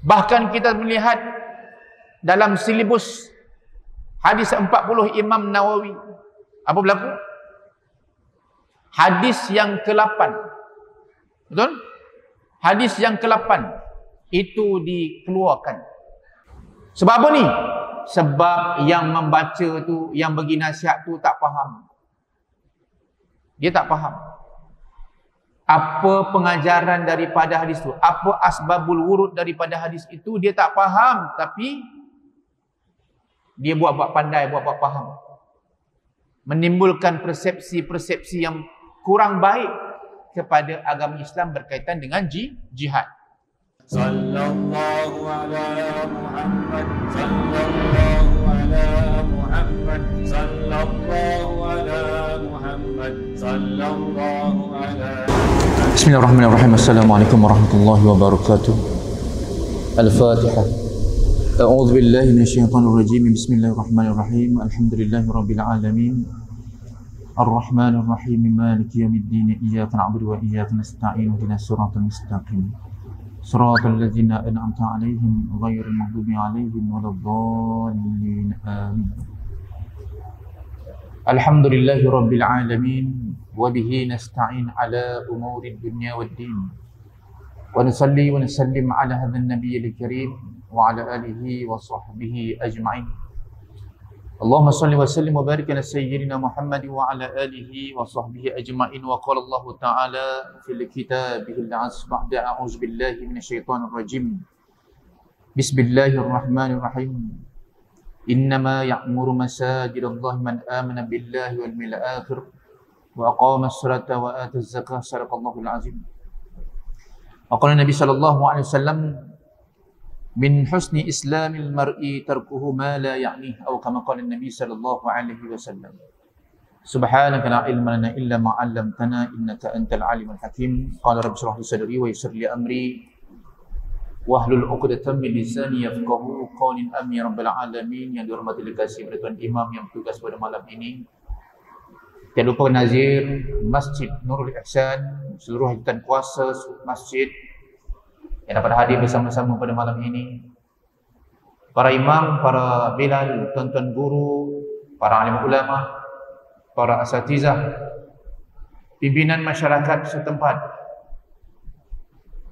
Bahkan kita melihat dalam silibus hadis 40 Imam Nawawi, apa berlaku? Hadis yang ke-8, betul? Hadis yang ke-8 itu dikeluarkan. Sebab apa ni? Sebab yang membaca tu, yang bagi nasihat tu tak faham. Dia tak faham apa pengajaran daripada hadis tu, apa asbabul wurud daripada hadis itu, dia tak faham. Tapi dia buat-buat pandai, buat-buat faham, menimbulkan persepsi-persepsi yang kurang baik kepada agama Islam berkaitan dengan jihad. Sallallahu ala Muhammad, sallallahu ala Muhammad, sallallahu ala Muhammad, sallallahu ala. Bismillahirrahmanirrahim. Assalamualaikum warahmatullahi wabarakatuh. Al-Fatihah. A'udzu billahi minasyaitonir rajim. Bismillahirrahmanirrahim. Alhamdulillahirabbil alamin. Ar-Rahmanir Rahim. Maliki yaumiddin. Iyyaka na'budu wa iyyaka nasta'in. Ihdinas siratal mustaqim. Siratal ladzina an'amta 'alaihim ghairil maghdubi 'alaihim waladdallin. Amin. Alhamdulillahirabbil alamin. وبه نستعين على أمور الدنيا والدين ونصلي ونسلم على هذا النبي الكريم وعلى آله وصحبه أجمعين. اللهم صل وسلم وبارك على سيدنا محمد وعلى آله وصحبه أجمعين. وقال الله تعالى في كتابه العزيز بعد أعوذ بالله من الشيطان الرجيم بسم الله الرحمن الرحيم إنما يعمر مساجد الله من آمن بالله واليوم الآخر وأقام الصلاة وآتى الزكاة صدق الله العظيم. وقال النبي صلى الله عليه وسلم من حسن إسلام المرء تركه ما لا يعنيه أو كما قال النبي صلى الله عليه وسلم. سبحانك لا علم لنا إلا ما علمتنا إنك أنت العليم الحكيم. قال رب اشرح لي صدري ويسر لي أمري واحلل عقدة من lisani yafqahu qawli. Amin ya rabbal alamin. Yang dihormati dikasih oleh Tuan Imam yang bertugas pada malam ini, tiada lupa Nazir Masjid Nurul Ihsan, seluruh hajatan kuasa masjid yang dapat hadir bersama-sama pada malam ini, para imam, para bilal, tuan-tuan guru, para alim ulama, para asatizah, pimpinan masyarakat setempat,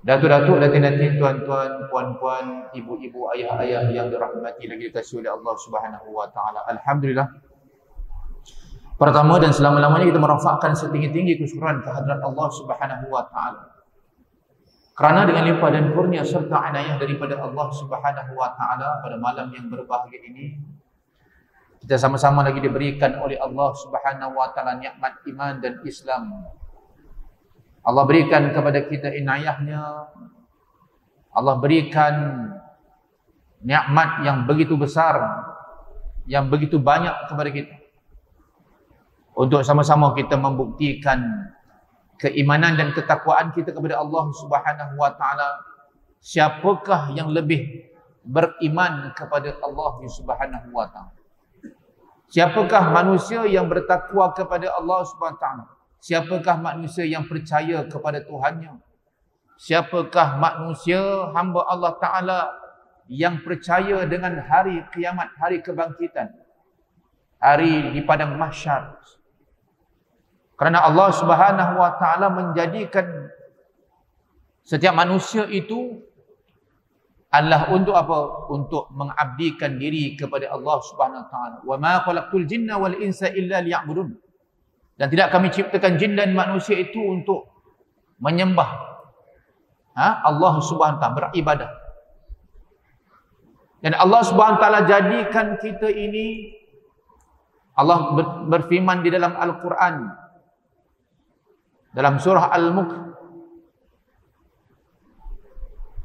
datuk-datuk, datin-datin, tuan-tuan, puan-puan, ibu-ibu, ayah-ayah yang dirahmati lagi dikasihi oleh Allah Subhanahu wa taala. Alhamdulillah, pertama dan selama-lamanya kita merafakkan setinggi-tinggi kesyukuran kehadirat Allah Subhanahu wa taala. Kerana dengan limpah dan kurnia serta inayah daripada Allah Subhanahu wa taala, pada malam yang berbahagia ini kita sama-sama lagi diberikan oleh Allah Subhanahu wa taala nikmat iman dan Islam. Allah berikan kepada kita inayahnya. Allah berikan nikmat yang begitu besar, yang begitu banyak kepada kita, untuk sama-sama kita membuktikan keimanan dan ketakwaan kita kepada Allah Subhanahu wa taala. Siapakah yang lebih beriman kepada Allah Subhanahu wa taala? Siapakah manusia yang bertakwa kepada Allah Subhanahu wa taala? Siapakah manusia yang percaya kepada Tuhannya? Siapakah manusia hamba Allah taala yang percaya dengan hari kiamat, hari kebangkitan, hari di padang mahsyar? Kerana Allah Subhanahu wa taala menjadikan setiap manusia itu adalah untuk apa? Untuk mengabdikan diri kepada Allah Subhanahu wa taala. Wa ma khalaqtul jinna wal insa illa liya'budun. Dan tidak kami ciptakan jin dan manusia itu untuk menyembah Allah Subhanahu wa taala, beribadah. Dan Allah Subhanahu wa taala jadikan kita ini, Allah berfirman di dalam Al-Quran dalam surah Al-Mulk,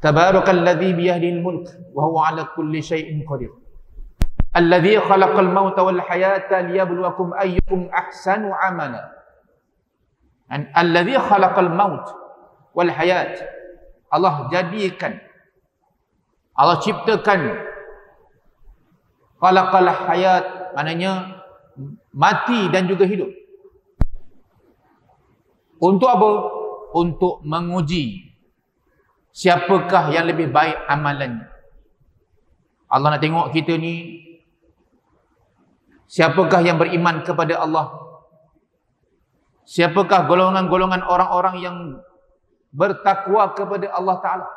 Tabarakalladzi biyadihil mulk wa huwa ala kulli syai'in qadir. Alladzi khalaqal mauta wal hayata liyabluwakum ayyukum ahsanu amala. Dan alladzi khalaqal maut wal hayat, Allah jadikan, Allah ciptakan. Khalaqal hayat maknanya mati dan juga hidup. Untuk apa? Untuk menguji siapakah yang lebih baik amalannya. Allah nak tengok kita ni, siapakah yang beriman kepada Allah? Siapakah golongan-golongan orang-orang yang bertakwa kepada Allah Ta'ala?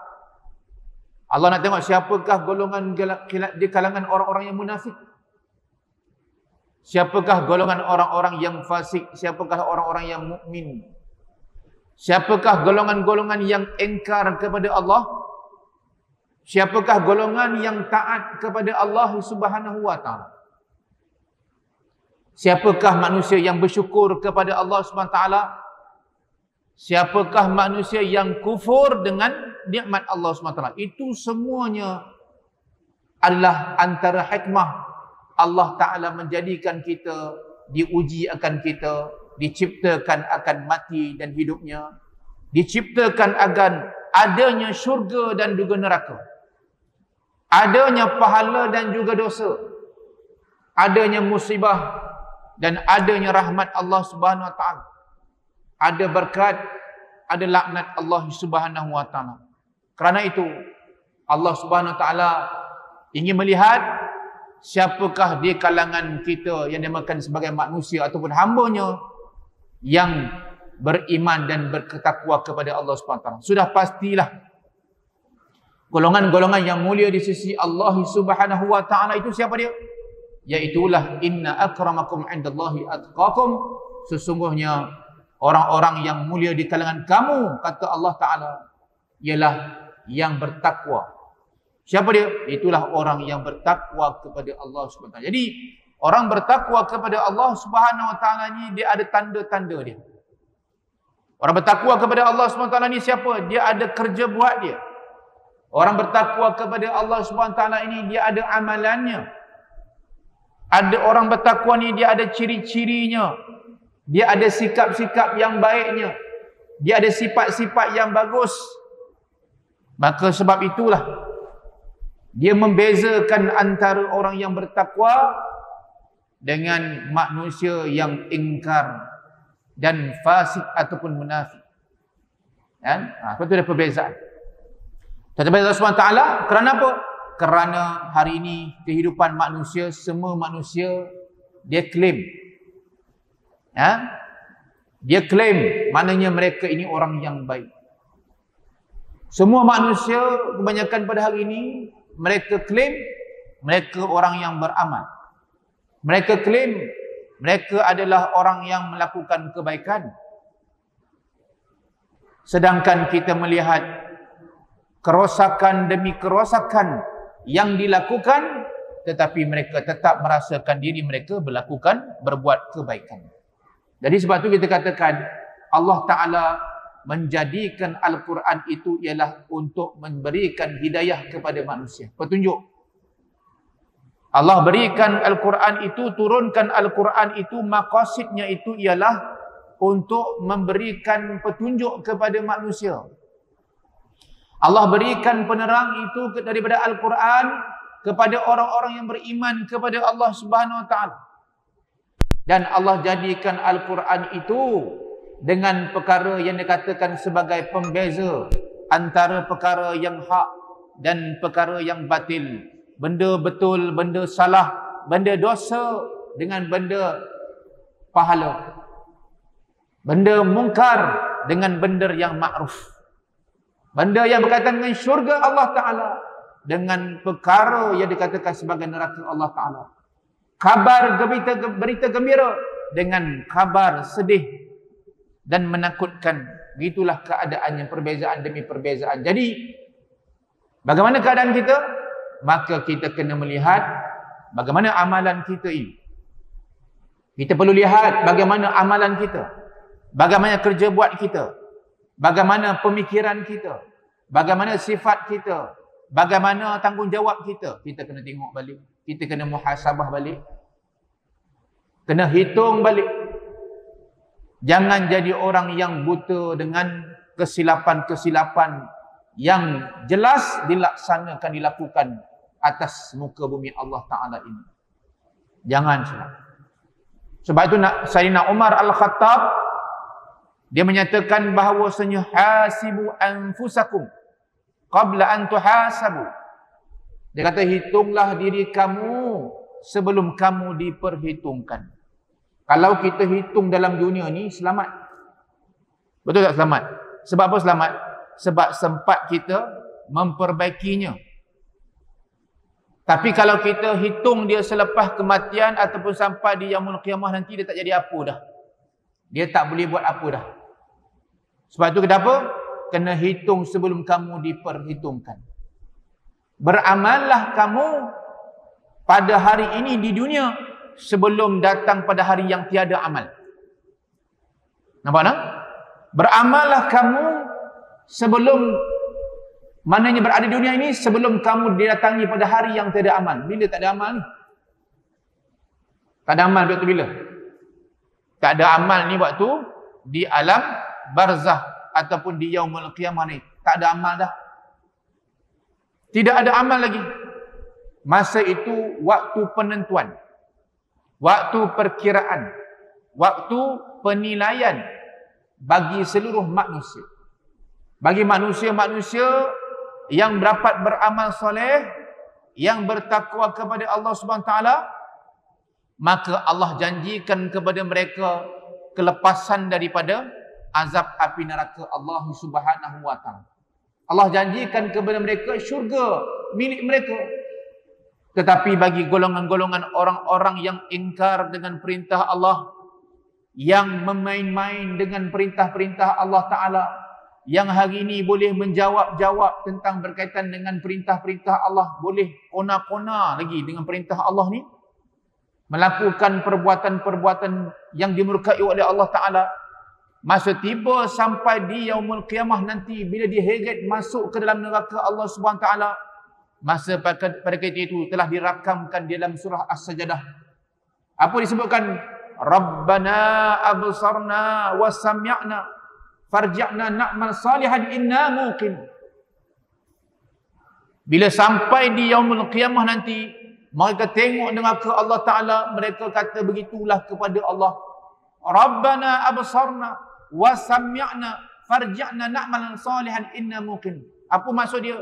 Allah nak tengok siapakah golongan di kalangan orang-orang yang munafik. Siapakah golongan orang-orang yang fasik? Siapakah orang-orang yang mukmin? Siapakah golongan-golongan yang engkar kepada Allah? Siapakah golongan yang taat kepada Allah Subhanahu wa Ta'ala? Siapakah manusia yang bersyukur kepada Allah Subhanahu wa Ta'ala? Siapakah manusia yang kufur dengan nikmat Allah Subhanahu wa Ta'ala? Itu semuanya adalah antara hikmah Allah Ta'ala menjadikan kita, diuji akan kita, diciptakan akan mati dan hidupnya, diciptakan akan adanya syurga dan juga neraka, adanya pahala dan juga dosa, adanya musibah dan adanya rahmat Allah Subhanahu wa Ta'ala, ada berkat, ada laknat Allah Subhanahu wa Ta'ala. Kerana itu Allah Subhanahu wa Ta'ala ingin melihat siapakah di kalangan kita yang dinamakan sebagai manusia ataupun hamba-Nya yang beriman dan bertakwa kepada Allah Subhanahu wa Ta'ala. Sudah pastilah golongan-golongan yang mulia di sisi Allah Subhanahu wa Ta'ala itu siapa dia? Iaitulah inna akramakum indallahi atqakum. Sesungguhnya orang-orang yang mulia di kalangan kamu, kata Allah Ta'ala, ialah yang bertakwa. Siapa dia? Itulah orang yang bertakwa kepada Allah Subhanahu wa Ta'ala. Jadi orang bertakwa kepada Allah Subhanahu wa Ta'ala ni dia ada tanda-tanda dia. Orang bertakwa kepada Allah Subhanahu wa Ta'ala ni siapa? Dia ada kerja buat dia. Orang bertakwa kepada Allah Subhanahu wa Ta'ala ini dia ada amalannya. Ada orang bertakwa ni dia ada ciri-cirinya. Dia ada sikap-sikap yang baiknya. Dia ada sifat-sifat yang bagus. Maka sebab itulah dia membezakan antara orang yang bertakwa dengan manusia yang ingkar dan fasik ataupun munafik. Kan? Apa tu ada perbezaan. Tetapi Allah SWT, kerana apa? Kerana hari ini kehidupan manusia, semua manusia dia claim. Ya? Dia claim maknanya mereka ini orang yang baik. Semua manusia kebanyakan pada hari ini mereka claim mereka orang yang beramal. Mereka claim mereka adalah orang yang melakukan kebaikan. Sedangkan kita melihat kerosakan demi kerosakan yang dilakukan, tetapi mereka tetap merasakan diri mereka berbuat kebaikan. Jadi sebab itu kita katakan Allah Ta'ala menjadikan Al-Quran itu ialah untuk memberikan hidayah kepada manusia, petunjuk. Allah berikan Al-Quran itu, turunkan Al-Quran itu, maqasidnya itu ialah untuk memberikan petunjuk kepada manusia. Allah berikan penerang itu daripada Al-Quran kepada orang-orang yang beriman kepada Allah Subhanahu wa Ta'ala. Dan Allah jadikan Al-Quran itu dengan perkara yang dikatakan sebagai pembeza antara perkara yang hak dan perkara yang batil. Benda betul, benda salah, benda dosa dengan benda pahala. Benda mungkar dengan benda yang makruf. Benda yang berkaitan dengan syurga Allah Ta'ala dengan perkara yang dikatakan sebagai neraka Allah Ta'ala. Kabar berita gembira dengan kabar sedih dan menakutkan. Begitulah keadaannya, perbezaan demi perbezaan. Jadi, bagaimana keadaan kita? Maka kita kena melihat bagaimana amalan kita ini. Kita perlu lihat bagaimana amalan kita. Bagaimana kerja buat kita. Bagaimana pemikiran kita. Bagaimana sifat kita. Bagaimana tanggungjawab kita. Kita kena tengok balik. Kita kena muhasabah balik. Kena hitung balik. Jangan jadi orang yang buta dengan kesilapan-kesilapan yang jelas dilaksanakan, dilakukan atas muka bumi Allah Ta'ala ini. Jangan silap. Sebab itu Sayyidina Umar Al-Khattab dia menyatakan bahawasanya hasibu anfusakum qabla an tuhasabu. Dia kata hitunglah diri kamu sebelum kamu diperhitungkan. Kalau kita hitung dalam dunia ni selamat. Betul tak selamat? Sebab apa selamat? Sebab sempat kita memperbaikinya. Tapi kalau kita hitung dia selepas kematian ataupun sampai di yaumul qiyamah nanti, dia tak jadi apa dah. Dia tak boleh buat apa dah. Sebab itu kenapa? Kena hitung sebelum kamu diperhitungkan. Beramallah kamu pada hari ini di dunia sebelum datang pada hari yang tiada amal. Nampak tak? Beramallah kamu sebelum, maknanya berada di dunia ini sebelum kamu didatangi pada hari yang tiada amal. Bila tak ada amal ni? Tak ada amal waktu bila? Tak ada amal ni waktu di alam barzah ataupun di yaumul qiyamah ni. Tak ada amal dah. Tidak ada amal lagi. Masa itu waktu penentuan, waktu perkiraan, waktu penilaian bagi seluruh manusia. Bagi manusia-manusia yang dapat beramal soleh, yang bertakwa kepada Allah Subhanahu taala, maka Allah janjikan kepada mereka kelepasan daripada azab api neraka Allah Subhanahu wa taala. Allah janjikan kepada mereka syurga milik mereka. Tetapi bagi golongan-golongan orang-orang yang ingkar dengan perintah Allah, yang memain-main dengan perintah-perintah Allah Ta'ala, yang hari ini boleh menjawab-jawab tentang berkaitan dengan perintah-perintah Allah, boleh kona-kona lagi dengan perintah Allah ni, melakukan perbuatan-perbuatan yang dimurkai oleh Allah Ta'ala, masa tiba sampai di yaumul qiyamah nanti, bila diheret masuk ke dalam neraka Allah Subhanahu Ta'ala, masa pada ketika itu telah dirakamkan di dalam surah As-Sajdah. Apa disebutkan? Rabbana absarna wa sami'na farji'na na'mal salihan inna muqin. Bila sampai di yaumul qiyamah nanti, mereka tengok neraka Allah Ta'ala, mereka kata begitulah kepada Allah, Rabbana absarna wa sami'na farji'na na'mal salihan inna muqin. Apa maksud dia?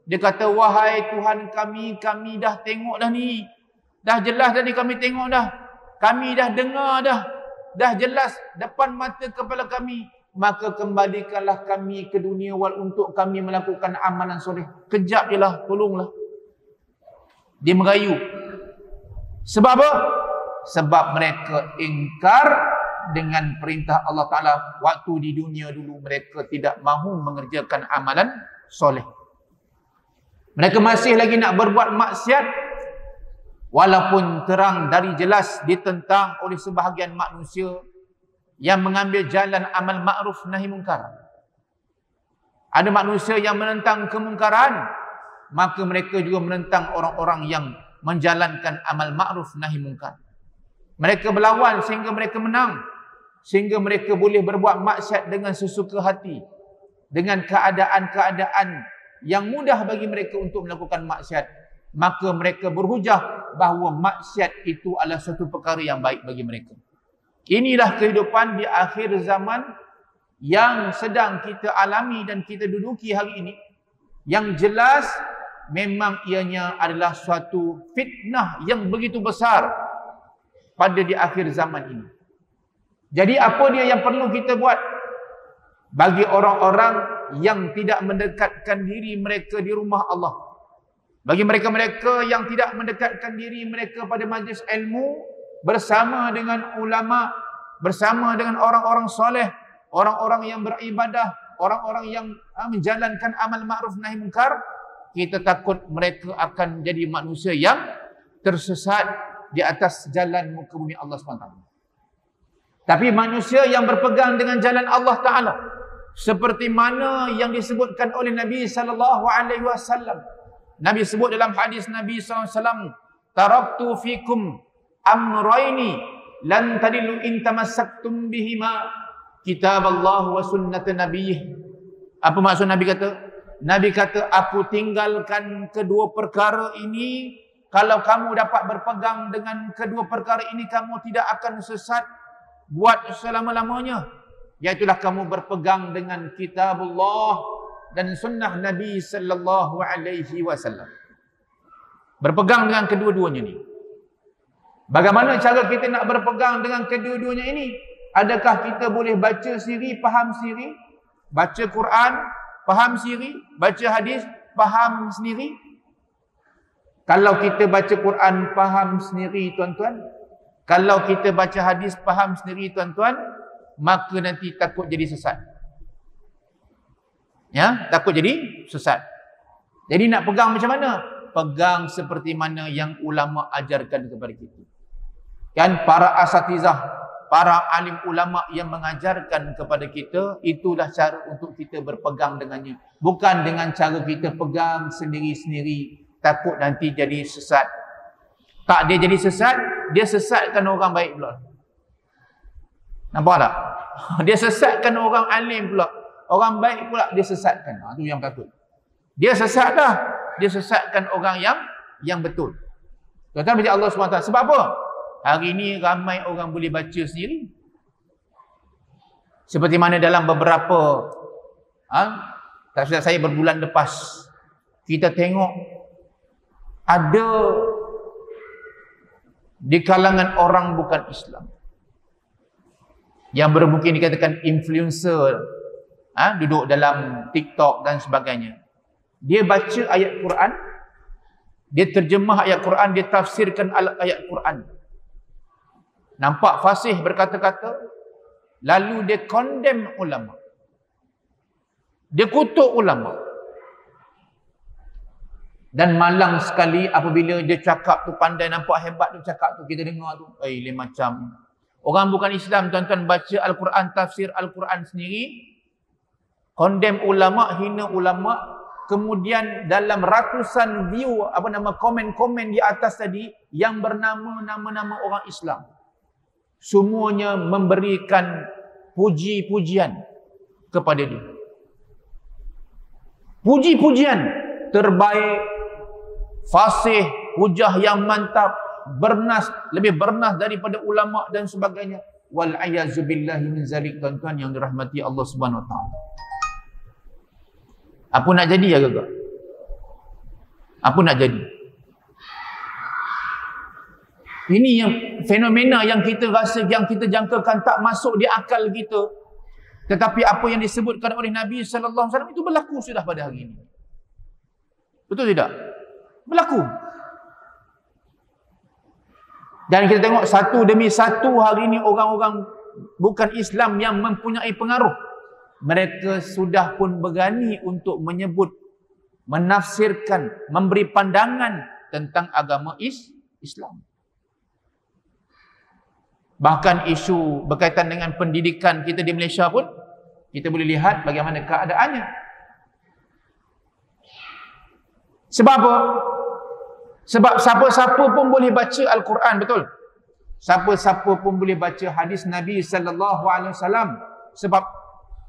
Dia kata, wahai Tuhan kami dah tengok dah ni. Dah jelas dah ni, kami tengok dah. Kami dah dengar dah. Dah jelas depan mata kepala kami. Maka kembalikanlah kami ke dunia untuk kami melakukan amalan soleh. Kejap je lah, tolonglah. Dia merayu. Sebab apa? Sebab mereka ingkar dengan perintah Allah Ta'ala. Waktu di dunia dulu mereka tidak mahu mengerjakan amalan soleh. Mereka masih lagi nak berbuat maksiat, walaupun terang dari jelas ditentang oleh sebahagian manusia yang mengambil jalan amal ma'ruf nahi mungkar. Ada manusia yang menentang kemungkaran, maka mereka juga menentang orang-orang yang menjalankan amal ma'ruf nahi mungkar. Mereka berlawan sehingga mereka menang, sehingga mereka boleh berbuat maksiat dengan sesuka hati, dengan keadaan-keadaan yang mudah bagi mereka untuk melakukan maksiat. Maka mereka berhujah bahawa maksiat itu adalah suatu perkara yang baik bagi mereka. Inilah kehidupan di akhir zaman yang sedang kita alami dan kita duduki hari ini. Yang jelas memang ianya adalah suatu fitnah yang begitu besar pada di akhir zaman ini. Jadi apa dia yang perlu kita buat? Bagi orang-orang yang tidak mendekatkan diri mereka di rumah Allah, bagi mereka-mereka yang tidak mendekatkan diri mereka pada majlis ilmu, bersama dengan ulama, bersama dengan orang-orang soleh, orang-orang yang beribadah, orang-orang yang menjalankan amal ma'ruf nahi munkar, kita takut mereka akan jadi manusia yang tersesat di atas jalan muka bumi Allah SWT. Tapi manusia yang berpegang dengan jalan Allah Ta'ala, seperti mana yang disebutkan oleh Nabi SAW. Nabi sebut dalam hadis Nabi SAW, taraktu fikum amraini lan tadillu in tamassaktum bihima, kitab Allah wa sunnat nabiyih. Apa maksud Nabi kata? Nabi kata, aku tinggalkan kedua perkara ini. Kalau kamu dapat berpegang dengan kedua perkara ini, kamu tidak akan sesat buat selama-lamanya. Iaitulah kamu berpegang dengan kitab Allah dan sunnah Nabi sallallahu alaihi wasallam. Berpegang dengan kedua-duanya ni. Bagaimana cara kita nak berpegang dengan kedua-duanya ini? Adakah kita boleh baca sendiri, faham sendiri? Baca Quran, faham sendiri? Baca hadis, faham sendiri? Kalau kita baca Quran, faham sendiri tuan-tuan. Kalau kita baca hadis, faham sendiri tuan-tuan, maka nanti takut jadi sesat. Ya, takut jadi sesat. Jadi nak pegang macam mana? Pegang seperti mana yang ulama ajarkan kepada kita. Kan para asatizah, para alim ulama yang mengajarkan kepada kita, itulah cara untuk kita berpegang dengannya. Bukan dengan cara kita pegang sendiri-sendiri, takut nanti jadi sesat. Tak, dia jadi sesat, dia sesatkan orang baik pula. Nampak tak? Dia sesatkan orang alim pula. Orang baik pula dia sesatkan. Itu yang takut. Dia sesat dah. Dia sesatkan orang yang betul. Tuan-tuan baca Allah SWT. Sebab apa? Hari ini ramai orang boleh baca sendiri. Seperti mana dalam beberapa tak silap saya berbulan lepas, kita tengok ada di kalangan orang bukan Islam yang mungkin dikatakan influencer, duduk dalam TikTok dan sebagainya. Dia baca ayat Quran, dia terjemah ayat Quran, dia tafsirkan ayat Quran. Nampak fasih berkata-kata, lalu dia condemn ulama. Dia kutuk ulama. Dan malang sekali apabila dia cakap tu, pandai nampak hebat dia cakap tu, kita dengar tu, lain macam. Orang bukan Islam tuan-tuan baca Al-Quran, tafsir Al-Quran sendiri, condemn ulama, hina ulama, kemudian dalam ratusan view, komen-komen di atas tadi yang bernama nama-nama orang Islam. Semuanya memberikan puji-pujian kepada dia. Puji-pujian terbaik, fasih, hujah yang mantap, bernas, lebih bernas daripada ulama dan sebagainya. Wal ayazu billahi min zalik, tuan-tuan yang dirahmati Allah Subhanahu wa taala. Apa nak jadi ya gagak? Apa nak jadi? Ini yang fenomena yang kita rasa, yang kita jangkakan tak masuk di akal kita. Tetapi apa yang disebutkan oleh Nabi sallallahu alaihi wasallam itu berlaku sudah pada hari ini. Betul tidak? Berlaku. Dan kita tengok satu demi satu hari ini orang-orang bukan Islam yang mempunyai pengaruh, mereka sudah pun berani untuk menyebut, menafsirkan, memberi pandangan tentang agama Islam. Bahkan isu berkaitan dengan pendidikan kita di Malaysia pun, kita boleh lihat bagaimana keadaannya. Sebab apa? Sebab siapa-siapa pun boleh baca Al-Quran, betul? Siapa-siapa pun boleh baca hadis Nabi sallallahu alaihi wasallam. Sebab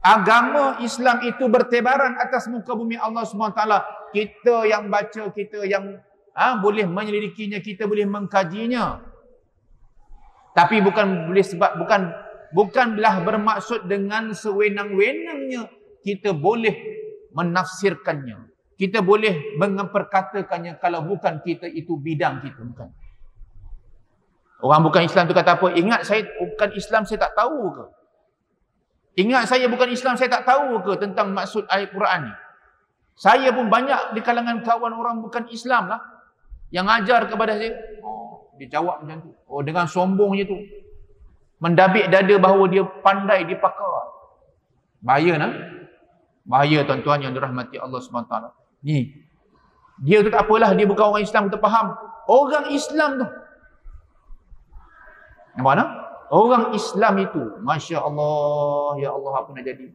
agama Islam itu bertebaran atas muka bumi Allah SWT. Kita yang baca, kita yang boleh menyelidikinya, kita boleh mengkajinya. Tapi bukanlah bermaksud dengan sewenang-wenangnya kita boleh menafsirkannya. Kita boleh memperkatakannya kalau bukan kita itu bidang kita, bukan. Orang bukan Islam tu kata apa? Ingat saya bukan Islam, saya tak tahu ke? Ingat saya bukan Islam, saya tak tahu ke tentang maksud ayat Quran ni? Saya pun banyak di kalangan kawan orang bukan Islam lah yang ajar kepada saya. Dia jawab macam tu. Dengan sombongnya tu, mendabik dada bahawa dia pandai, dia pakar. Bahaya nah. Bahaya tuan-tuan yang dirahmati Allah SWT. Ni, dia tu tak apalah, dia bukan orang Islam, kita faham. Orang Islam tu, nampak tak? Orang Islam itu, Masya Allah, ya Allah, apa nak jadi?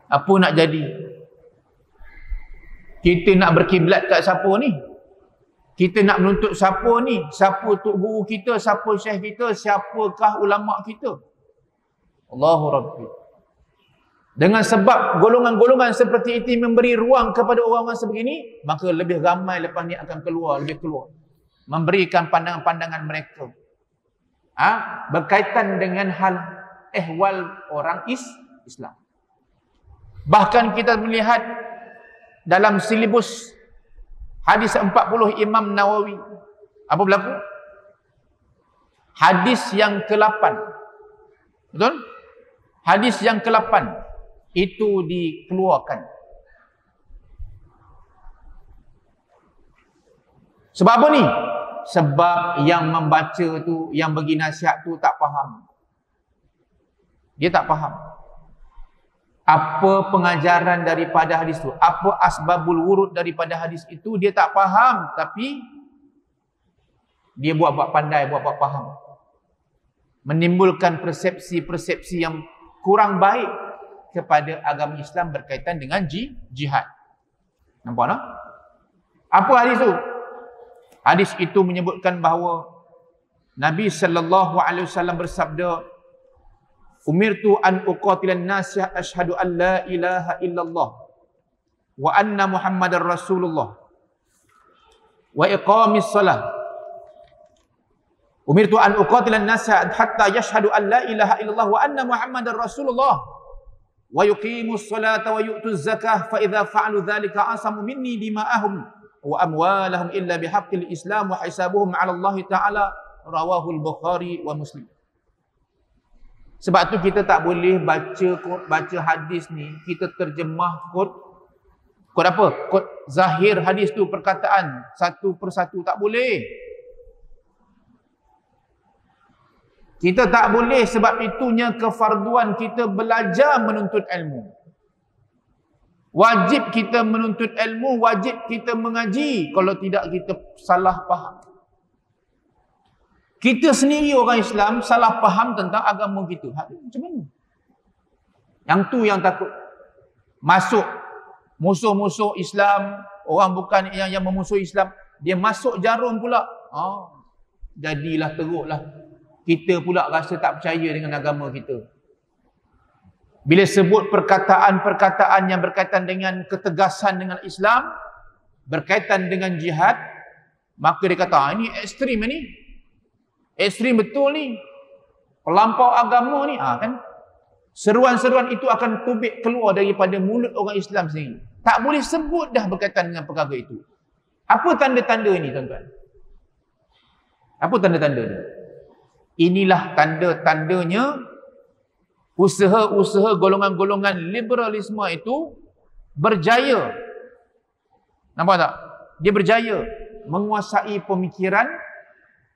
Apa nak jadi? Kita nak berkiblat kat siapa ni? Kita nak menuntut siapa ni? Siapa tok guru kita? Siapa syekh kita? Siapakah ulama kita? Allahu Rabbi. Dengan sebab golongan-golongan seperti itu memberi ruang kepada orang-orang sebegini, maka lebih ramai lepas ni akan keluar, lebih keluar. Memberikan pandangan-pandangan mereka. Berkaitan dengan hal ehwal orang Islam. Bahkan kita melihat dalam silibus hadis 40 Imam Nawawi, apa berlaku? Hadis yang ke-8, betul? Hadis yang ke-8 itu dikeluarkan. Sebab apa ni? Sebab yang membaca tu, yang bagi nasihat tu tak faham. Dia tak faham apa pengajaran daripada hadis tu, apa asbabul wurud daripada hadis itu, dia tak faham. Tapi dia buat-buat pandai, buat-buat faham, menimbulkan persepsi-persepsi yang kurang baik kepada agama Islam berkaitan dengan jihad. Nampak tak? Apa hadis tu? Hadis itu menyebutkan bahawa Nabi sallallahu alaihi wasallam bersabda, "Umirtu an uqatilan nas asyhadu an la ilaha illallah wa anna Muhammadar Rasulullah wa iqamis salah. Umirtu an uqatilan nas hatta yashhadu an la ilaha illallah wa anna Muhammadar Rasulullah wa yuqimus salata wa yu'tuz zakah fa idza fa'alu dzalika asamu minni dima'ahum wa amwalahum illa bihaqqil Islam wa hisabuhum 'ala Allah Ta'ala." Rawahul Bukhari wa Muslim. Sebab tu kita tak boleh baca hadis ni, kita terjemah kod apa? Kod zahir hadis tu, perkataan satu persatu, tak boleh. Kita tak boleh, sebab itunya kefarduan kita belajar menuntut ilmu. Wajib kita menuntut ilmu, wajib kita mengaji. Kalau tidak, kita salah faham. Kita sendiri orang Islam salah faham tentang agama kita. Macam mana? Yang tu yang takut. Masuk musuh-musuh Islam, orang bukan yang memusuhi Islam, dia masuk jarum pula. Jadilah teruklah. Kita pula rasa tak percaya dengan agama kita. Bila sebut perkataan-perkataan yang berkaitan dengan ketegasan dengan Islam, berkaitan dengan jihad, maka dia kata, ini ekstrim ni. Ekstrim betul ni. Pelampau agama ni. Kan? Seruan-seruan itu akan tubik keluar daripada mulut orang Islam sendiri. Tak boleh sebut dah berkaitan dengan perkara itu. Apa tanda-tanda ini, tuan-tuan? Apa tanda-tanda ni? Inilah tanda-tandanya usaha-usaha golongan-golongan liberalisme itu berjaya. Nampak tak? Dia berjaya menguasai pemikiran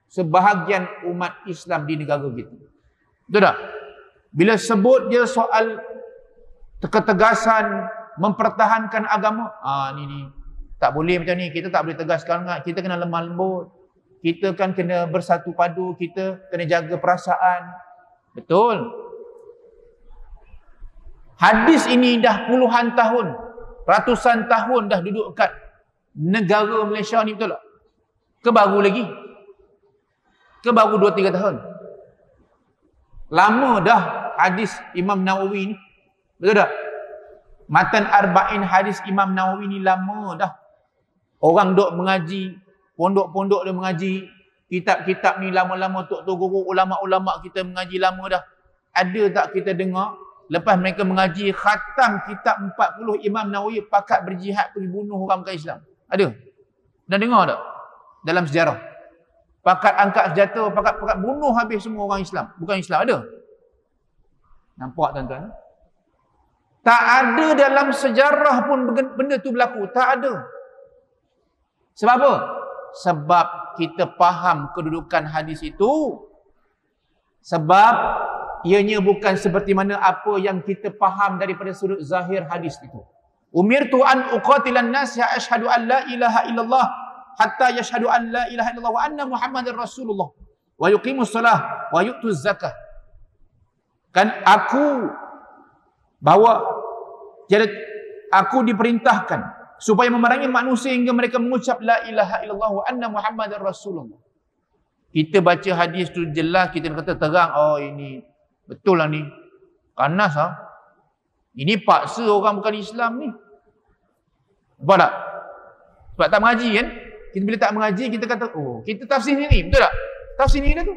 sebahagian umat Islam di negara kita. Betul tak? Bila sebut dia soal ketegasan mempertahankan agama, ni tak boleh macam ni, kita tak boleh tegas sangat, kita kena lemah lembut, kita kan kena bersatu padu, kita kena jaga perasaan. Betul. Hadis ini dah puluhan tahun, ratusan tahun dah duduk kat negara Malaysia ni, betul tak? Ke baru lagi? Ke baru 2-3 tahun? Lama dah hadis Imam Nawawi ni. Betul tak? Matan Arba'in hadis Imam Nawawi ni lama dah. Orang duk mengaji, pondok-pondok dia mengaji, kitab-kitab ni lama-lama tok guru ulama-ulama kita mengaji lama dah. Ada tak kita dengar lepas mereka mengaji khatam kitab 40 Imam Nawawi pakat berjihad pergi bunuh orang bukan Islam? Ada? Dan dengar tak? Dalam sejarah. Pakat angkat senjata, pakat bunuh habis semua orang Islam. Bukan Islam, ada? Nampak tuan-tuan? Tak ada dalam sejarah pun benda tu berlaku. Tak ada. Sebab apa? Sebab kita faham kedudukan hadis itu. Sebab ianya bukan seperti mana apa yang kita faham daripada sudut zahir hadis itu. Umirtu an uqatilan nas ya asyhadu an la ilaha illallah hatta yashhadu an la ilaha illallah wa anna Muhammadar Rasulullah wa yuqimus salah wa yu'tuz zakah. Kan aku diperintahkan supaya memerangi manusia hingga mereka mengucap la ilaha illallah wa anna Muhammadar Rasulullah. Kita baca hadis tu jelas, kita kata terang, oh ini betul lah ni. Panas lah. Ini paksa orang bukan Islam ni. Nampak tak? Sebab tak mengaji kan? Kita bila tak mengaji, kita kata, oh, kita tafsir sendiri. Betul tak? Tafsir sendiri dah tu.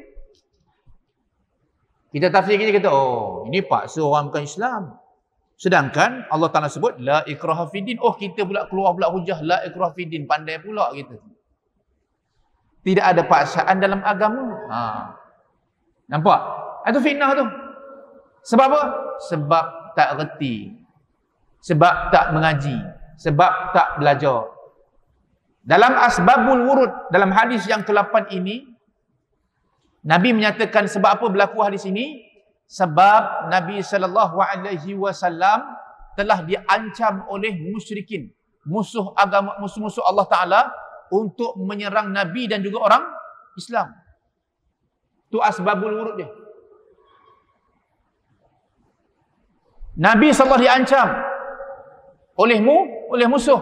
Kita tafsir, kita kata, oh, ini paksa orang bukan Islam. Sedangkan Allah Ta'ala sebut la ikraha fiddin. Oh, kita pula keluar pula hujah la ikraha fiddin. Pandai pula kita. Tidak ada paksaan dalam agama. Nampak? Itu fitnah tu. Sebab apa? Sebab tak reti. Sebab tak mengaji. Sebab tak belajar. Dalam asbabul wurud, dalam hadis yang ke-8 ini, Nabi menyatakan sebab apa berlaku hadis ini? Sebab Nabi SAW telah diancam oleh musyrikin, musuh agama, musuh-musuh Allah Ta'ala, untuk menyerang Nabi dan juga orang Islam. Itu asbabul wurud dia. Nabi SAW diancam oleh musuh.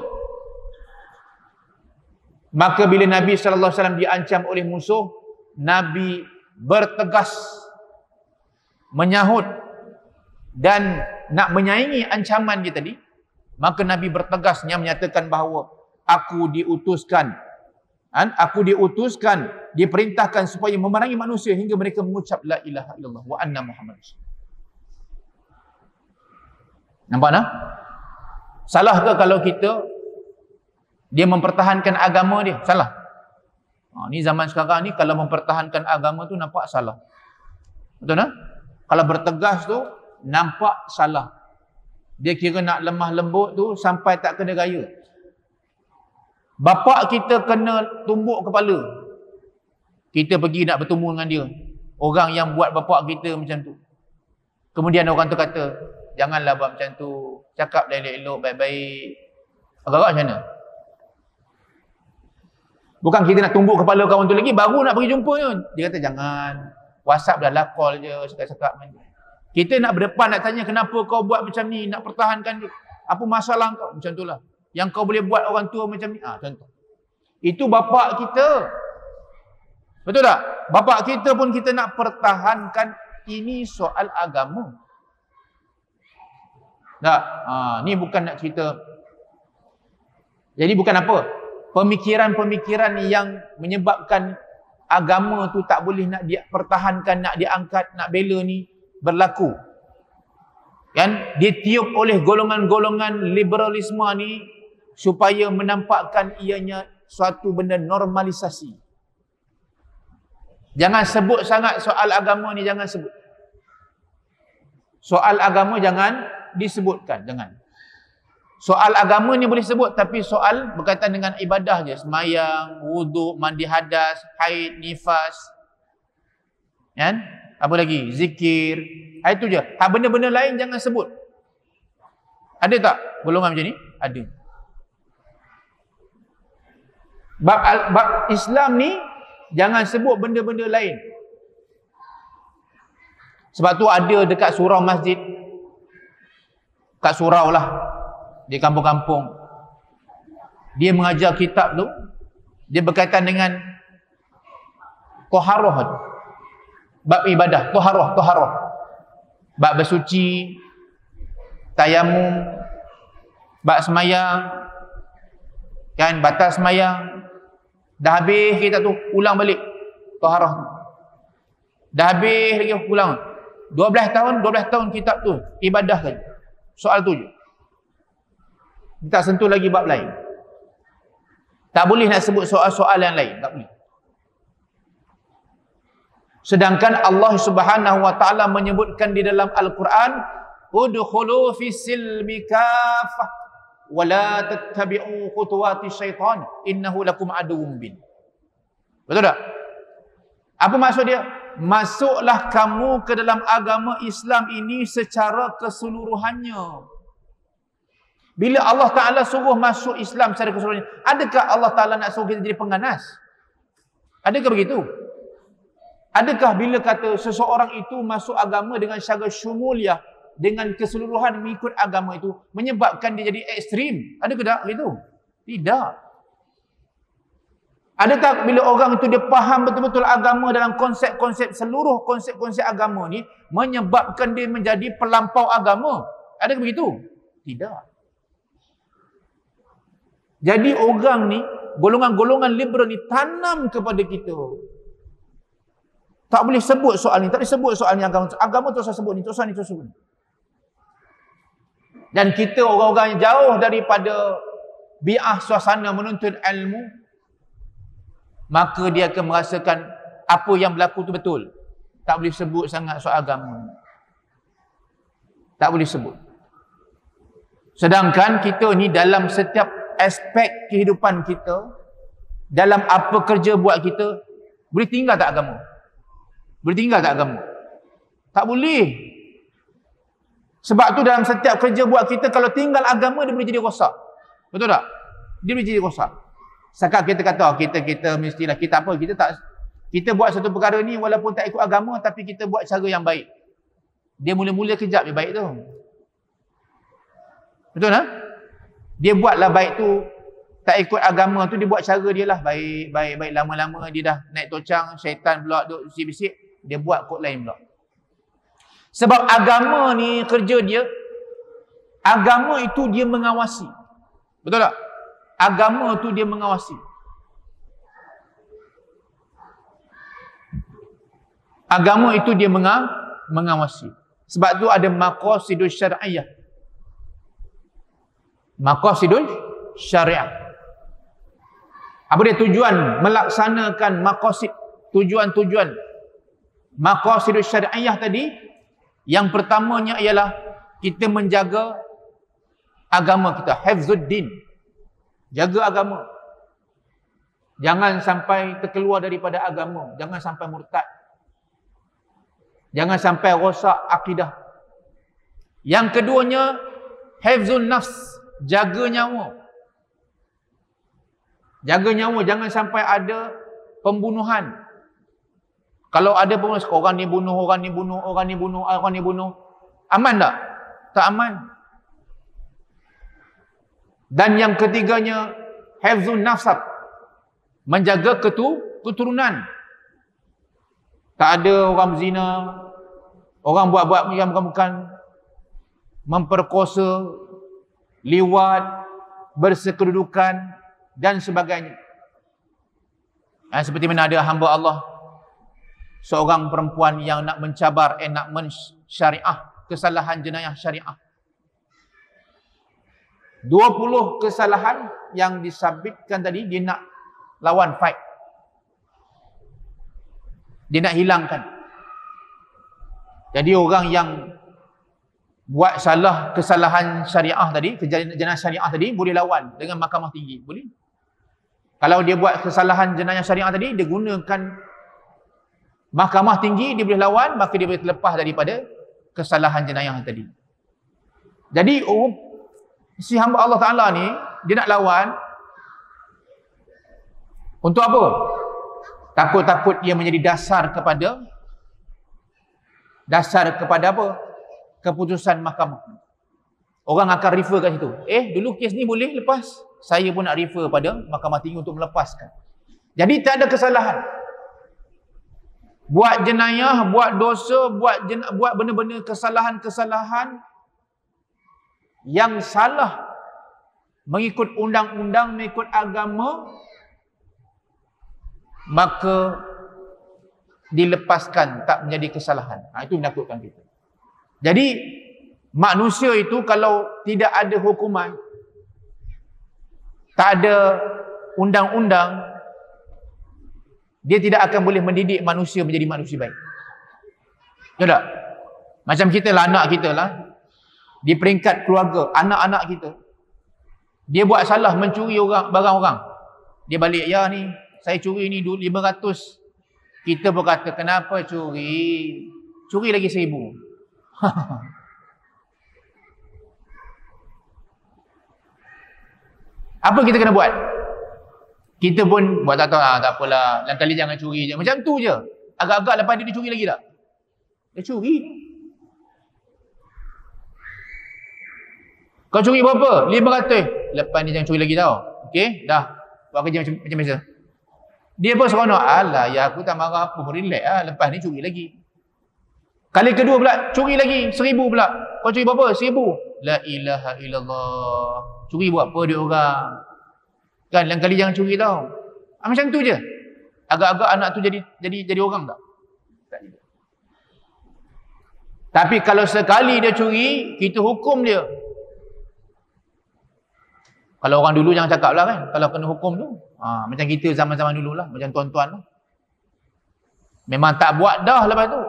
Maka bila Nabi SAW diancam oleh musuh, Nabi bertegas menyahut dan nak menyaingi ancaman dia tadi. Maka Nabi bertegasnya menyatakan bahawa aku diutuskan, diperintahkan supaya memerangi manusia hingga mereka mengucap la ilaha illallah wa anna Muhammad Rasulullah. Nampak tak? Salah ke kalau dia mempertahankan agama dia? Salah. Ni zaman sekarang ni kalau mempertahankan agama tu nampak salah. Betul tak? Kalau bertegas tu nampak salah. Dia kira nak lemah lembut tu sampai tak kena gaya. Bapak kita kena tumbuk kepala. Kita pergi nak bertemu dengan dia. Orang yang buat bapak kita macam tu. Kemudian orang tu kata, janganlah buat macam tu. Cakap elok-elok, baik-baik. Agak-agak macam mana? Bukan kita nak tumbuk kepala kawan tu lagi, baru nak pergi jumpa je. Dia kata jangan. WhatsApp dah lah, call je, cakap-cakap. Kita nak berdepan, nak tanya kenapa kau buat macam ni, nak pertahankan dia. Apa masalah kau? Macam tu lah. Yang kau boleh buat orang tua macam ni. Contoh. Itu bapak kita. Betul tak? Bapak kita pun kita nak pertahankan. Ini soal agama. Tak? Ni bukan nak cerita. Jadi bukan apa? Pemikiran-pemikiran yang menyebabkan agama tu tak boleh nak dipertahankan, nak diangkat, nak bela ni berlaku. Kan? Ditiup oleh golongan-golongan liberalisme ni supaya menampakkan ianya suatu benda normalisasi. Jangan sebut sangat soal agama ni, jangan sebut. Soal agama jangan disebutkan, jangan. Soal agama ni boleh sebut, tapi soal berkaitan dengan ibadah je, semayang, wuduk, mandi hadas, haid, nifas, kan? Apa lagi? Zikir. Itu je. Benda-benda lain jangan sebut. Ada tak golongan macam ni? Ada. Bab Islam ni jangan sebut benda-benda lain. Sebab tu ada dekat surau masjid, kat surau lah, di kampung-kampung, dia mengajar kitab tu, dia berkaitan dengan taharah, bab ibadah, taharah, bab bersuci, tayamum, bab semayang, kan, batas semayang. Dah habis kita tu, ulang balik taharah tu. Dah habis lagi ulang. 12 tahun kitab tu ibadah kan. Soal tu je. Tak sentuh lagi bab lain. Tak boleh nak sebut soal-soal yang lain, tak boleh. Sedangkan Allah Subhanahu wa taala menyebutkan di dalam Al-Quran, udkhulu fis silmi kaffah wa la tattabi'u khutuwati syaitan innahu lakum aduwwum mubin. Betul tak? Apa maksud dia? Masuklah kamu ke dalam agama Islam ini secara keseluruhannya. Bila Allah Ta'ala suruh masuk Islam secara keseluruhannya, adakah Allah Ta'ala nak suruh kita jadi pengganas? Adakah begitu? Adakah bila kata seseorang itu masuk agama dengan secara syumuliah, dengan keseluruhan mengikut agama itu, menyebabkan dia jadi ekstrim? Adakah tak begitu? Tidak. Adakah bila orang itu dia faham betul-betul agama dalam konsep-konsep, seluruh konsep-konsep agama ni, menyebabkan dia menjadi pelampau agama? Adakah begitu? Tidak. Jadi orang ni, golongan-golongan liberal ni tanam kepada kita. Tak boleh sebut soal ni, tak boleh sebut soal ni agama. Agama tu usah sebut ni, tu usah ni, tu usah sebut ni. dan kita orang-orang yang jauh daripada bi'ah suasana menuntut ilmu, maka dia akan merasakan apa yang berlaku tu betul. Tak boleh sebut sangat soal agama. Tak boleh sebut. Sedangkan kita ni dalam setiap aspek kehidupan kita, dalam apa kerja buat kita, boleh tinggal tak agama? Boleh tinggal tak agama? Tak boleh. Sebab tu dalam setiap kerja buat kita, kalau tinggal agama, dia boleh jadi rosak. Betul tak? Dia boleh jadi rosak. Sekarang kita kata, kita mestilah, kita apa, kita buat satu perkara ni walaupun tak ikut agama, tapi kita buat cara yang baik. Dia mula-mula kejap dia baik tu. Betul tak? Dia buatlah baik tu, tak ikut agama tu, dia buat cara dia lah. Baik. Lama-lama dia dah naik tocang, syaitan pula duk bisik-bisik, dia buat kod lain pula. Sebab agama ni kerja dia, agama itu dia mengawasi. Betul tak? Agama tu dia mengawasi. Agama itu dia mengawasi. Sebab tu ada maqasidus syar'iyah. Maqasidus syariah. Apa dia tujuan melaksanakan maqasid, tujuan-tujuan maqasidus syar'iyah tadi? Yang pertamanya ialah kita menjaga agama kita, hifzuddin. Jaga agama. Jangan sampai terkeluar daripada agama, jangan sampai murtad. Jangan sampai rosak akidah. Yang keduanya, hifzun nafs, jaga nyawa. Jaga nyawa, jangan sampai ada pembunuhan. Kalau ada pembunuhan, orang ni bunuh, orang ni bunuh, orang ni bunuh, orang ni bunuh. Aman tak? Tak aman. Dan yang ketiganya, hifzun nafsab, menjaga keturunan. Tak ada orang berzina, orang buat-buat yang bukan-bukan, memperkosa, liwat, bersekedudukan dan sebagainya. Seperti mana ada hamba Allah, seorang perempuan yang nak mencabar enakmen syariah, kesalahan jenayah syariah. 20 kesalahan yang disabitkan tadi, dia nak lawan, fight. Dia nak hilangkan. Jadi orang yang buat salah kesalahan syariah tadi, jenayah syariah tadi, boleh lawan dengan mahkamah tinggi. Boleh. Kalau dia buat kesalahan jenayah syariah tadi, dia gunakan mahkamah tinggi, dia boleh lawan, maka dia boleh terlepas daripada kesalahan jenayah tadi. Jadi si hamba Allah Ta'ala ni, dia nak lawan untuk apa? Takut-takut dia menjadi dasar kepada apa? Keputusan mahkamah. Orang akan refer kat situ. Dulu kes ni boleh lepas, saya pun nak refer pada mahkamah tinggi untuk melepaskan. Jadi tak ada kesalahan. Buat jenayah, buat dosa, buat benda-benda kesalahan-kesalahan yang salah mengikut undang-undang, mengikut agama, maka dilepaskan, tak menjadi kesalahan. Itu menakutkan kita. Jadi manusia itu kalau tidak ada hukuman, tak ada undang-undang, dia tidak akan boleh mendidik manusia menjadi manusia baik. Betul tak? Macam kita lah, anak kita lah, di peringkat keluarga, anak-anak kita, dia buat salah mencuri barang orang, dia balik, ya ni saya curi ni 500. Kita pun kata, kenapa curi? Curi lagi 1000. Apa kita kena buat? Kita pun buat tak tahu, tak apalah, lain kali jangan curi je. Macam tu je. Agak-agak lepas dia curi lagi tak? Dia curi. Kau curi berapa? 500. Lepas ni jangan curi lagi tau. Okey, dah. Buat kerja macam biasa. Dia pun seronok. Alah, ya aku tak marah apa, relax lah. Lepas ni curi lagi. Kali kedua pula, curi lagi 1000 pula. Kau curi berapa? 1000. La ilaha illallah. Curi buat apa dia orang? Kan lain kali jangan curi tau. Macam tu je. Agak-agak anak tu jadi orang tak? Tak juga. Tapi kalau sekali dia curi, kita hukum dia. Kalau orang dulu jangan cakap lah kan. Kalau kena hukum tu. Macam kita zaman-zaman dulu lah. Macam tuan-tuan lah. Memang tak buat dah lepas tu.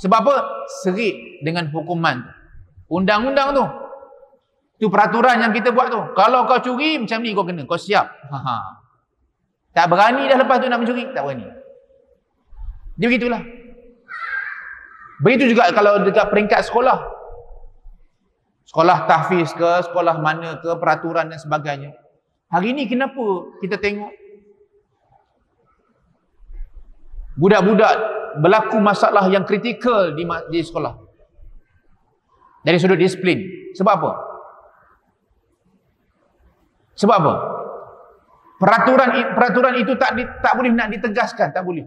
Sebab apa? Serit dengan hukuman tu. Undang-undang tu. Itu peraturan yang kita buat tu. Kalau kau curi, macam ni kau kena. Kau siap. Tak berani dah lepas tu nak mencuri. Tak berani. Dia begitulah. Begitu juga kalau dekat peringkat sekolah. Sekolah tahfiz ke, sekolah mana ke, peraturan dan sebagainya. Hari ni kenapa kita tengok budak-budak berlaku masalah yang kritikal di sekolah? Dari sudut disiplin. Sebab apa? Sebab apa? Peraturan itu tak boleh nak ditegaskan, tak boleh.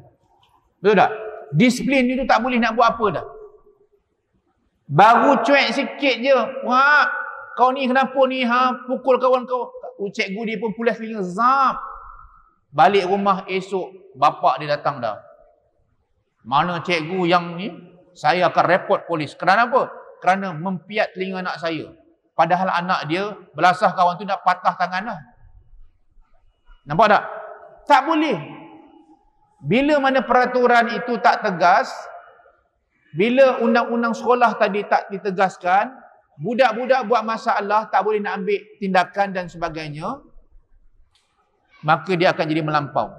Betul tak? Disiplin itu tak boleh nak buat apa dah. Baru cuek sikit je. Wah, kau ni kenapa ni pukul kawan kau? Cikgu dia pun pulas telinga. Zap. Balik rumah esok, bapak dia datang dah. Mana cikgu yang ni? Saya akan report polis. Kerana apa? Kerana mempiat telinga anak saya. Padahal anak dia belasah kawan tu nak patah tangan dah. Nampak tak? Tak boleh. Bila mana peraturan itu tak tegas, bila undang-undang sekolah tadi tak ditegaskan, budak-budak buat masalah, tak boleh nak ambil tindakan dan sebagainya, maka dia akan jadi melampau.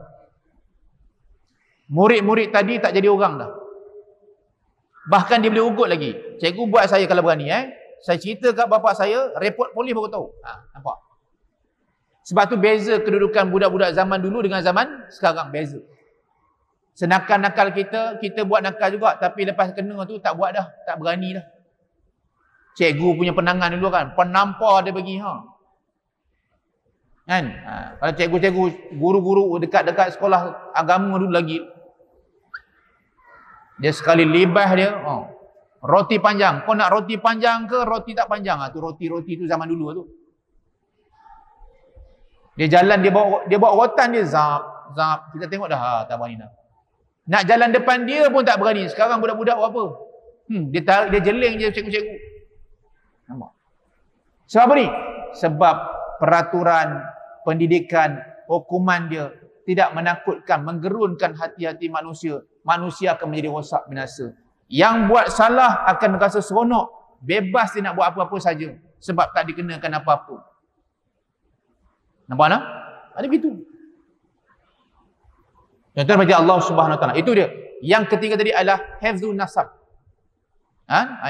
Murid-murid tadi tak jadi orang dah. Bahkan dia boleh ugut lagi. Cikgu buat saya kalau berani. Saya cerita kat bapak saya, report polis baru tahu. Nampak? Sebab tu beza kedudukan budak-budak zaman dulu dengan zaman sekarang. Beza. Senakal-nakal kita buat nakal juga. Tapi lepas kena tu tak buat dah. Tak berani dah. Cikgu punya penangan dulu kan. Penampar dia bagi. Kan? Kalau cikgu-cikgu, guru-guru dekat-dekat sekolah agama dulu lagi. Dia sekali libas dia. Roti panjang. Kau nak roti panjang ke roti tak panjang? Tu roti-roti tu zaman dulu tu. Dia jalan, dia bawa rotan dia. Zap. Kita tengok dah. Tak berani dah. Nak jalan depan dia pun tak berani. Sekarang budak-budak buat apa? Dia jeling je cikgu-cikgu. Nampak? Sebab apa ni? Sebab peraturan, pendidikan, hukuman dia tidak menakutkan, menggerunkan hati-hati manusia. Manusia akan menjadi rosak binasa. Yang buat salah akan rasa seronok. Bebas dia nak buat apa-apa saja. Sebab tak dikenakan apa-apa. Nampak tak? Ada begitu. Contoh macam Allah Subhanahu Wa Taala. Itu dia. Yang ketiga tadi adalah hifzun nasab.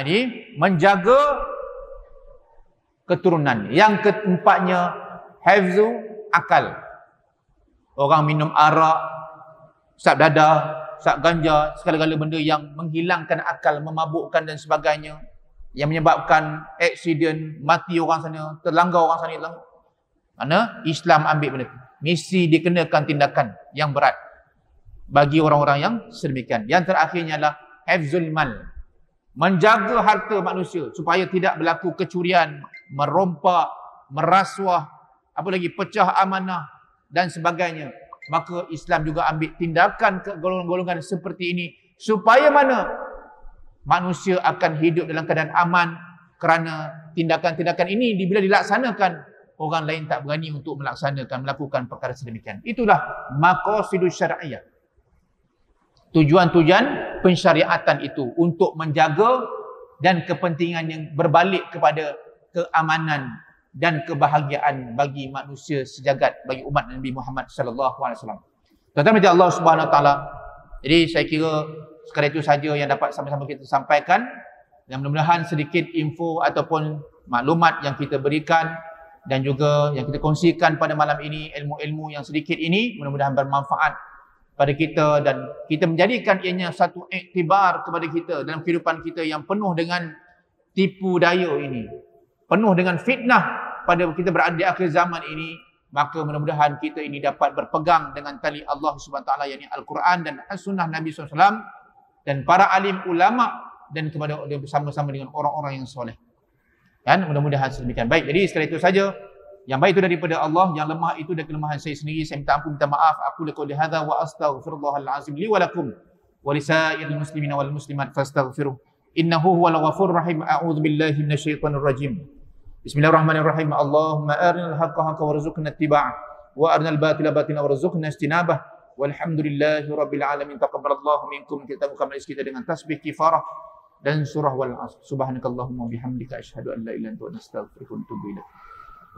Ini menjaga keturunan. Yang keempatnya hifzu akal. Orang minum arak, sap dadah, sap ganja, segala-gala benda yang menghilangkan akal, memabukkan dan sebagainya, yang menyebabkan aksiden, mati orang sana, terlanggar orang sana. Kerana Islam ambil benda itu. Mesti dikenakan tindakan yang berat bagi orang-orang yang sedemikian. Yang terakhirnya adalah hifzul mal. Menjaga harta manusia supaya tidak berlaku kecurian, merompak, merasuah, apa lagi, pecah amanah dan sebagainya. Maka Islam juga ambil tindakan ke golongan-golongan seperti ini supaya mana manusia akan hidup dalam keadaan aman, kerana tindakan-tindakan ini bila dilaksanakan, orang lain tak berani untuk melakukan perkara sedemikian. Itulah maqasidus syar'iyyah. Tujuan-tujuan pensyariatan itu untuk menjaga dan kepentingan yang berbalik kepada keamanan dan kebahagiaan bagi manusia sejagat, bagi umat Nabi Muhammad sallallahu alaihi wasallam. Tuan-tuan macam Allah Subhanahu Wa Taala. Jadi saya kira sekadar itu saja yang dapat sama-sama kita sampaikan, dan mudah-mudahan sedikit info ataupun maklumat yang kita berikan dan juga yang kita kongsikan pada malam ini, ilmu-ilmu yang sedikit ini mudah-mudahan bermanfaat pada kita, dan kita menjadikan ianya satu iktibar kepada kita dalam kehidupan kita yang penuh dengan tipu daya ini, penuh dengan fitnah pada kita berada di akhir zaman ini. Maka mudah-mudahan kita ini dapat berpegang dengan tali Allah Subhanahu Wa Taala, yakni Al-Quran dan As-Sunnah Nabi SAW dan para alim ulama, dan kepada dia bersama-sama dengan orang-orang yang soleh. Dan mudah-mudahan sedemikian. Baik, jadi sekali itu saja. Yang baik itu daripada Allah, yang lemah itu dari kelemahan saya sendiri. Saya minta ampun, minta maaf. Aku lakukan hadza wa astaghfirullahal azim li wa lakum wa lisairil muslimina wal muslimat fastaghfiruh. Innahu huwal ghafurur rahim. A'udzu billahi minasyaitonir rajim. Bismillahirrahmanirrahim. Allahumma arinal haqqa haqqan warzuqna ittiba'ah wa arinal batila batilan warzuqna ijtinabah. Walhamdulillahirabbil alamin. Taqabbalallahu minkum. Kita buka majlis kita dengan tasbih kifarah dan surah wal asr. Subhanakallahumma bihamdika asyhadu an la ilaha illa anta astaghfiruka wa atubu ilaik.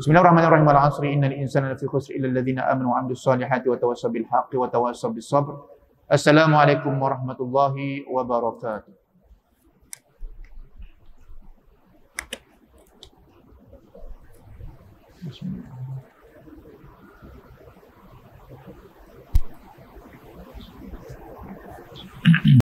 Bismillahirrahmanirrahim. Wal asri innal insana lafi khusr illa alladhina amanu wa 'amilus solihati wa tawassaw bil haqqi wa tawassaw bis sabr. Assalamualaikum warahmatullahi wabarakatuh. Bismillah.